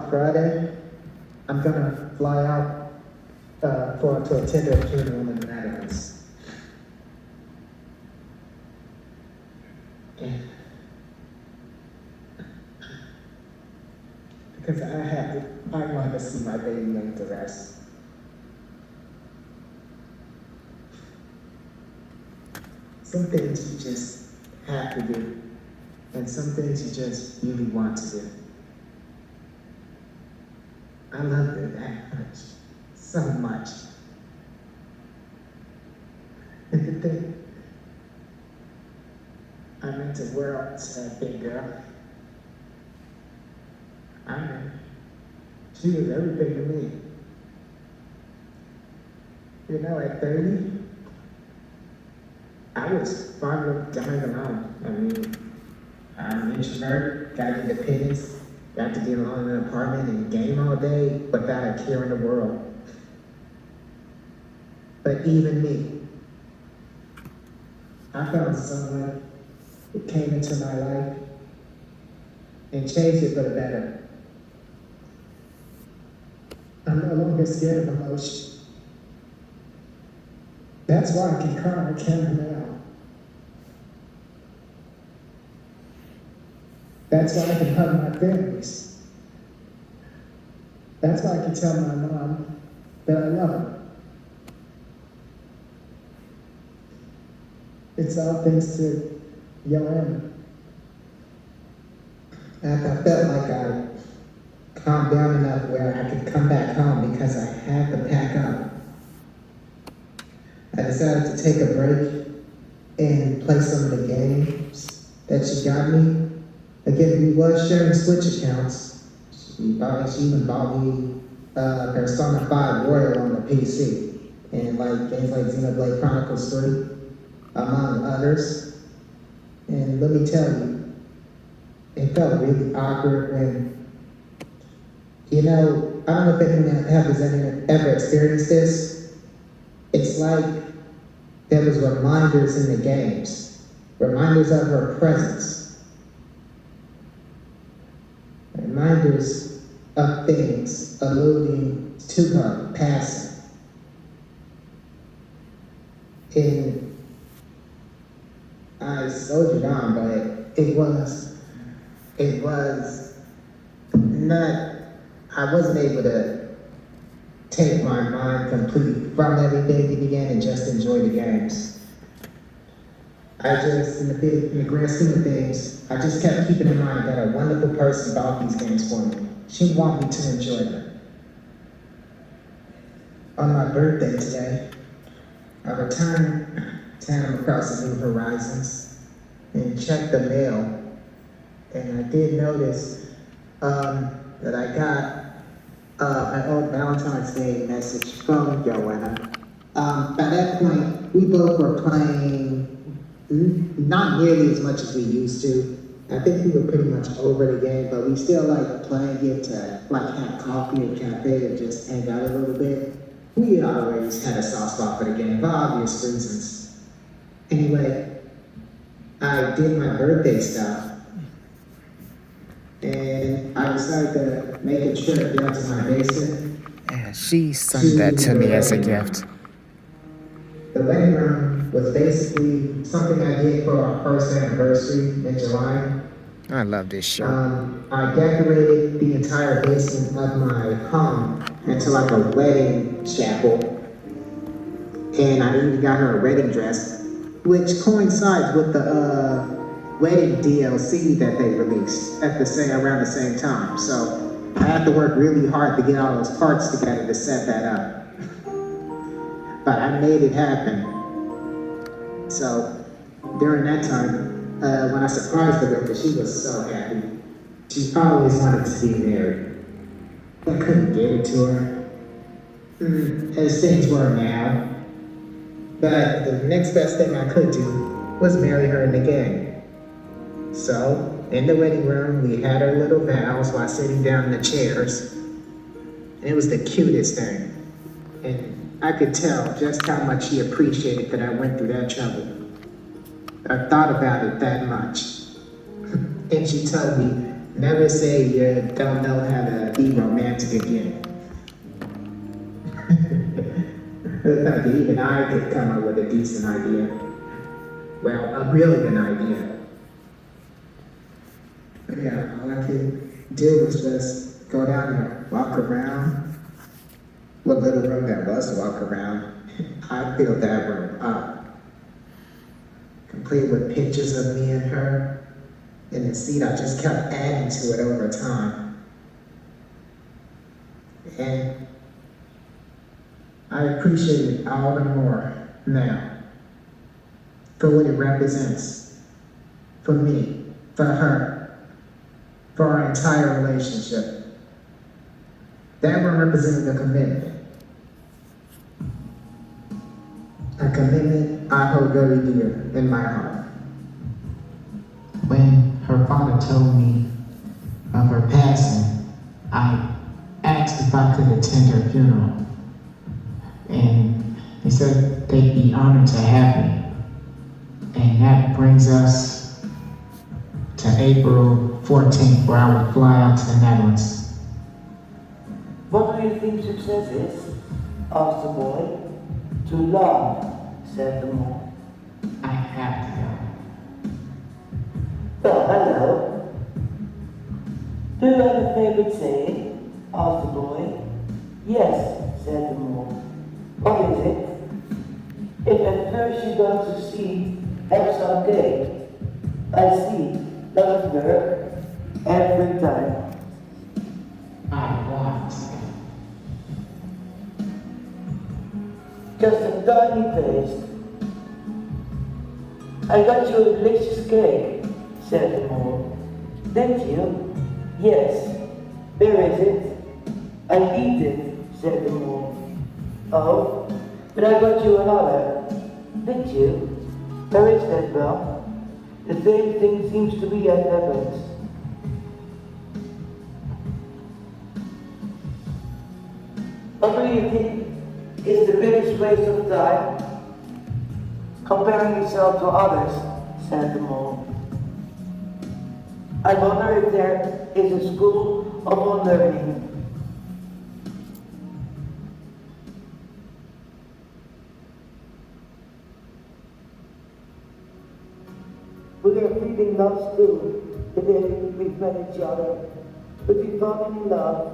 Friday, I'm gonna fly out to attend a funeral in the Netherlands. And because I want to see my baby laid to rest. Some things you just have to do, and some things you just really want to do. I love her that much, so much. And the thing, I meant the world's a big girl. I mean, she was everything to me. You know, at 30, I was fine with dying alone. I mean, I'm an introvert, got independence, got to be alone in an apartment and game all day without a care in the world. But even me, I found someone who came into my life and changed it for the better. I'm no longer scared of emotion. That's why I can cry on camera now. That's why I can hug my families. That's why I can tell my mom that I love her. It's all thanks to Joanna. I felt like I calmed down enough where I could come back home because I had to pack up. I decided to take a break and play some of the games that she got me. Again, we was sharing Switch accounts. She even bought me Persona 5 Royal on the PC. And like games like Xenoblade Chronicles 3, among others. And let me tell you, it felt really awkward when, you know, I don't know if anyone has ever experienced this. It's like there was reminders in the games, reminders of her presence, reminders of things alluding to her passing. And I soldiered on, but it was not, I wasn't able to take my mind completely from everything again and just enjoy the games. I just, in the grand scheme of things, I just kept keeping in mind that a wonderful person bought these games for me. She wanted me to enjoy them. On my birthday today, I returned to Animal Crossing New Horizons and checked the mail, and I did notice that I got an old Valentine's Day message from Joanna. By that point, we both were playing not nearly as much as we used to. I think we were pretty much over the game, but we still like playing it to like have coffee at a cafe and just hang out a little bit. We always had a soft spot for the game for obvious reasons. Anyway, I did my birthday stuff, and I decided to make a trip down to my basement. Yeah, she sent that to me as a gift. The wedding room was basically something I did for our first anniversary in July. I love this shirt. I decorated the entire basement of my home into like a wedding chapel. And I even got her a wedding dress, which coincides with the wedding DLC that they released around the same time. So I had to work really hard to get all those parts together to set that up. But I made it happen. So during that time, when I surprised her, because she was so happy, she always wanted to be married. I couldn't give it to her, as things were now. But the next best thing I could do was marry her in the game. So, in the wedding room, we had our little vows while sitting down in the chairs. And it was the cutest thing. And I could tell just how much she appreciated that I went through that trouble. I thought about it that much. And she told me Never say you don't know how to be romantic again. Even I could come up with a decent idea. Well, a brilliant idea. But yeah, all I could do was just go down there, walk around. What little room there was to walk around, I filled that room up. Complete with pictures of me and her. In the seat, I just kept adding to it over time. And I appreciate it all the more now for what it represents for me, for her, for our entire relationship. That one represented a commitment. A commitment I hold very dear in my heart. When her father told me of her passing, I asked if I could attend her funeral. And he said they'd be honored to have me. And that brings us to April 14th, where I would fly out to the Netherlands. What do you think success is? Asked the boy. To love, said the mom. I have to go. Well, hello. Do you have a favorite saying? Asked the boy. Yes, said the mom. What is it? If at first you don't succeed, have some cake. I see, doesn't work every time. I want. Just a tiny taste. I got you a delicious cake, said the mole. Did you? Yes. Where is it? I eat it, said the mole. Oh, but I got you another. Did you? Where is that, Belle? The same thing seems to be at Evans. What do you think is the biggest waste of time? Comparing yourself to others, said the mole. I wonder if there is a school of unlearning. We are feeling love still, the day we've met each other, but we've fallen in love.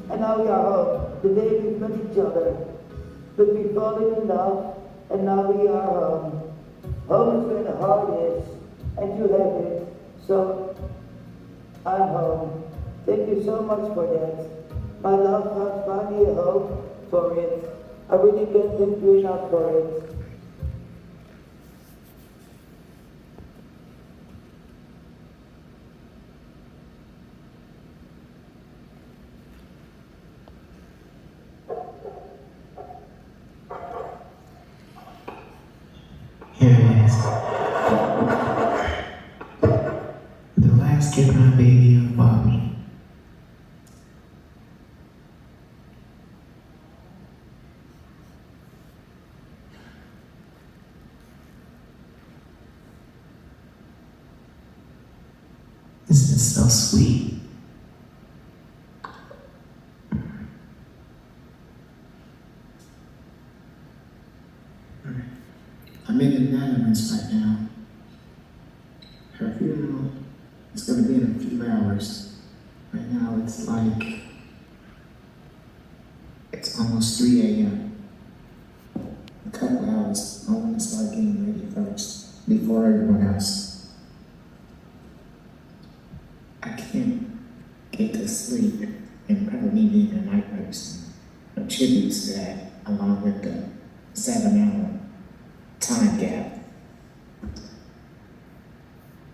And now we are home, the day we've met each other, but we've fallen in love, and now we are home. Home is where the heart is, and you have it, so I'm home. Thank you so much for that. My love found finally a hope for it. I really can't thank you enough for it. Here it is. The last gift my baby ever bought me. This is so sweet. I'm in the Netherlands right now. Her funeral is going to be in a few hours. Right now it's almost 3 a.m. A couple hours. I want to start getting ready first, before everyone else. I can't get to sleep and probably being a night person attributes to that, along with the 7-hour time gap.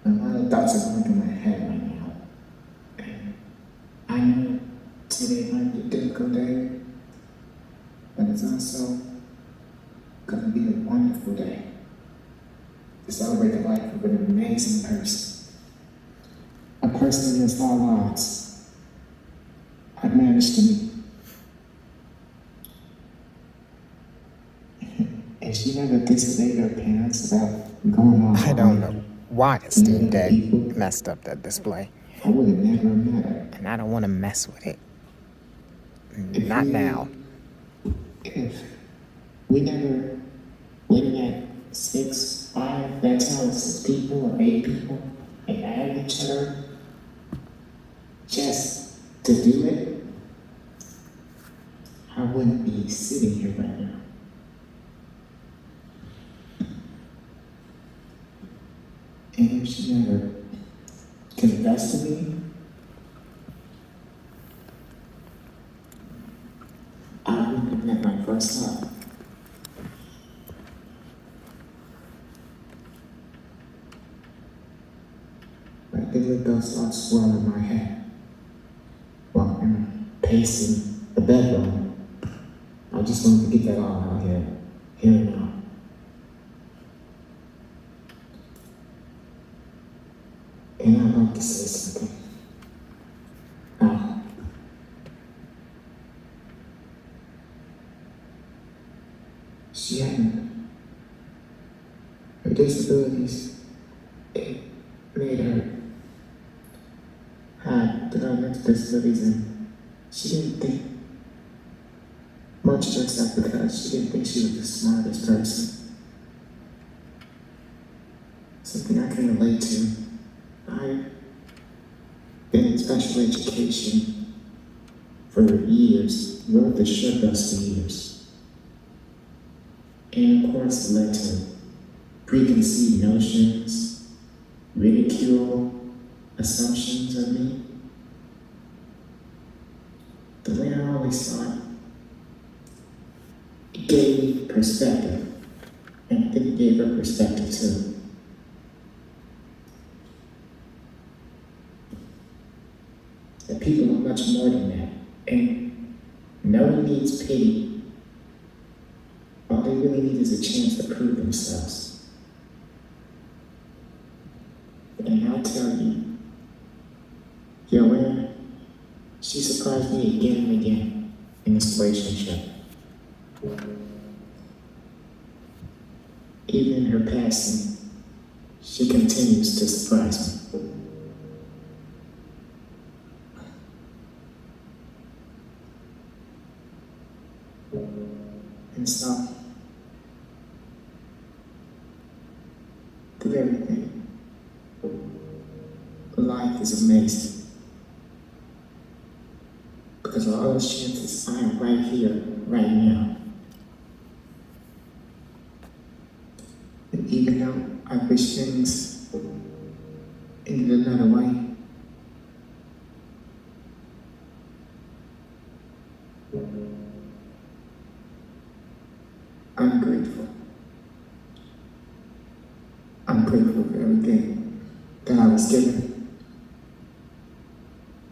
A lot of thoughts are going through my head right now. And I know today might be a difficult day, but it's also going to be a wonderful day to celebrate the life of an amazing person. A person against all odds. I've managed to meet. And she never disobeyed her parents about going on. I don't know widest And and other that people messed up that display. I would have never met. And I don't want to mess with it. If Not now. If we never, we met 6, 5, that's how 6 people or 8 people and add each other just to do it, I wouldn't be sitting here right now. And if she never confessed to me, I wouldn't have met my first love. Like they let those thoughts swirl in my head while I'm pacing the bedroom. I just wanted to get that all out here and now. And I'd like to say something. She hadn't. Her disabilities, it made her have developmental disabilities, and she didn't think much of herself because she didn't think she was the smartest person. Something I can relate to. I've been in special education for years, wrote the short bus for years. And of course, it led to preconceived notions, ridicule, assumptions of me. The way I always saw it, it gave me perspective, and I think it gave her perspective too. That people are much more than that, and no one needs pity. All they really need is a chance to prove themselves. And I'll tell you, Joanne, she surprised me again and again in this relationship. Even in her passing, she continues to surprise me. And so, through everything, life is amazing. Because of all those chances, I am right here, right now. And even though I wish things ended another way, I'm grateful. I'm grateful for everything that I was given.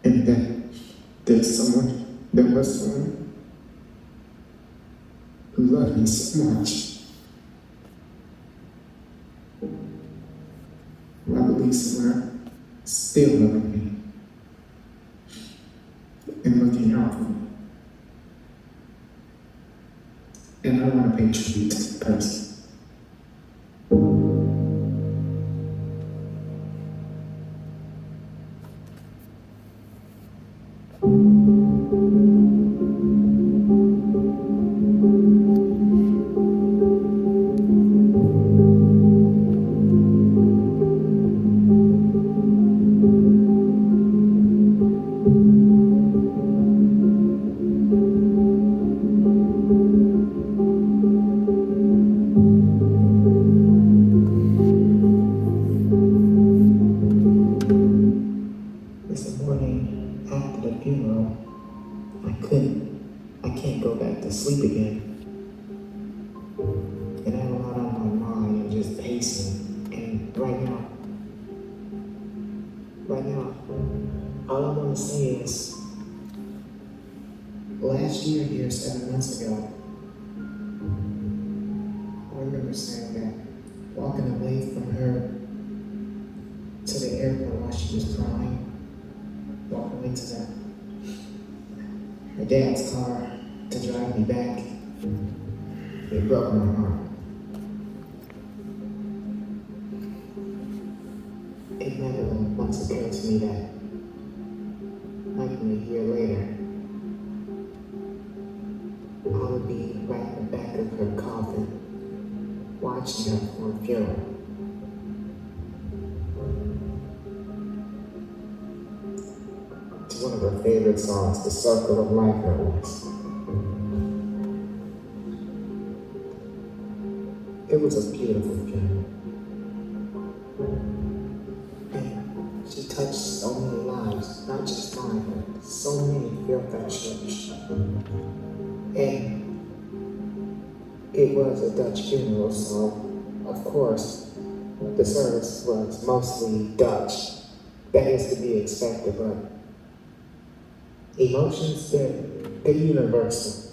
And that there was someone who loved me so much. Who I believe somewhere still loving me and looking out for me. And I want to pay tribute to the person. This morning, after the funeral, I can't go back to sleep again. And I have a lot on my mind and just pacing. And right now, all I want to say is, last year here, 7 months ago, I remember saying that walking away from her to the airport while she was crying, walking into her dad's car to drive me back, it broke my heart. me that like a year later, I would be right in the back of her coffin, watching her for a funeral. It's one of her favorite songs, The Circle of Life, it was. It was a beautiful funeral. And she touched so many lives, not just mine, but so many felt that church. And it was a Dutch funeral, so of course the service was mostly Dutch. That is to be expected, but emotions, they're universal.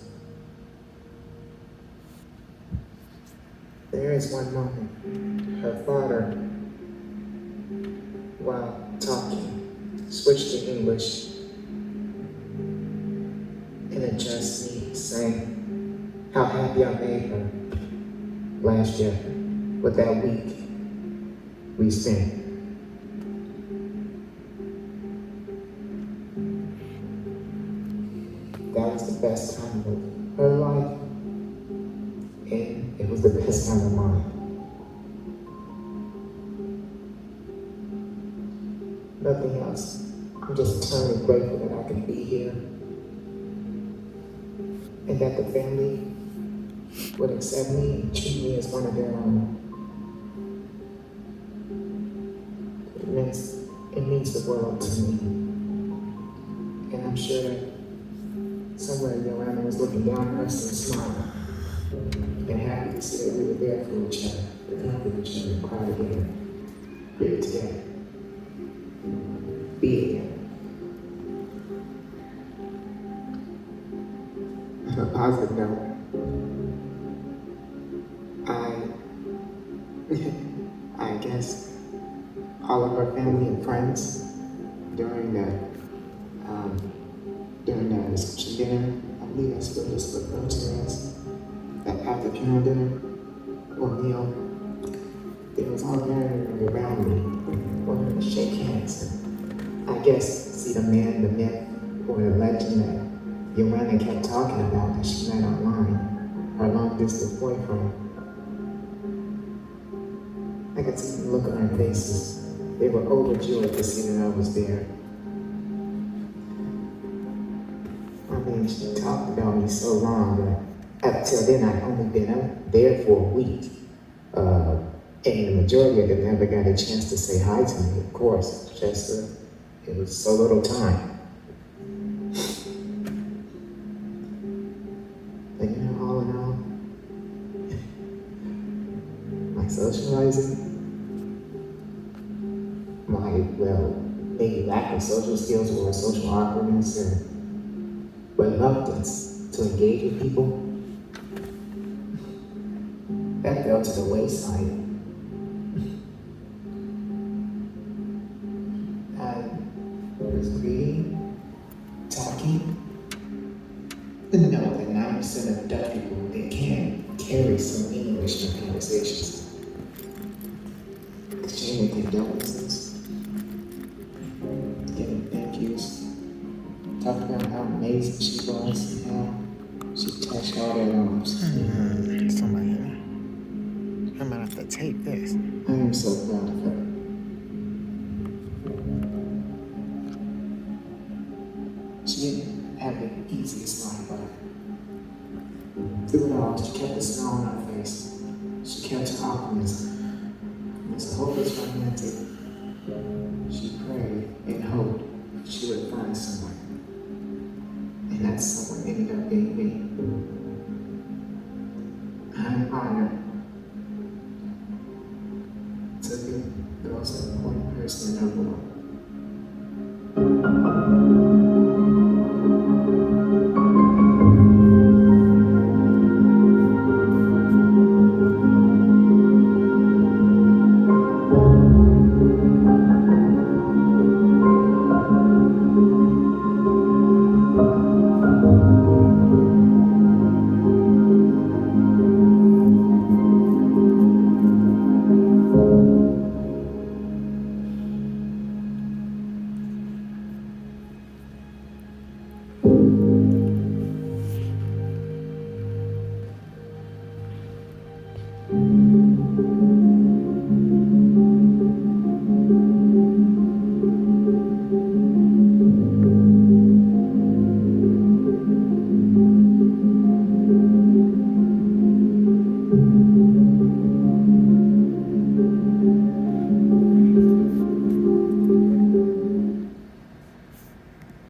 There is one moment, her father, while talking, switched to English and addressed me, saying how happy I made her last year with that week we spent. That was the best time of her life, and it was the best time of mine. Nothing else. I'm just eternally grateful that I can be here and that the family would accept me and treat me as one of their own. It means the world to me. And I'm sure that somewhere Yolanda was looking down at us and smiling and happy to see that we were there for each other, to comfort each other, and cry together, grieve together, be together. On a positive note, I guess all of our family and friends during the reception dinner, I believe that's what it's referred to as, that after funeral dinner or meal, it was all gathered around me, wanting to shake hands. I guess see the man, the myth, or the legend that Yolanda kept talking about that she met online, her long distance boyfriend. I could see the look on their faces. They were overjoyed to see that I was there. I mean, she talked about me so long, but up till then I'd only been there for a week. And the majority of them never got a chance to say hi to me, of course. Just, it was so little time. But you know, all in all, my socializing, maybe lack of social skills or social awkwardness or reluctance to engage with people, that fell to the wayside. I was greeting, talking, and know that 9% of Dutch people, they can carry some English in conversations. Exchanging condolences, giving thank yous, talking about how amazing she was and how she touched all their lives. Somebody, I'm gonna have to tape this. I am so proud of her. She didn't have the easiest life, but through it all, she kept a smile on her face. She kept her optimism. As a hopeless romantic, she prayed and hoped she would find someone. And that someone ended up being me. I'm honored to be the most important person in her world.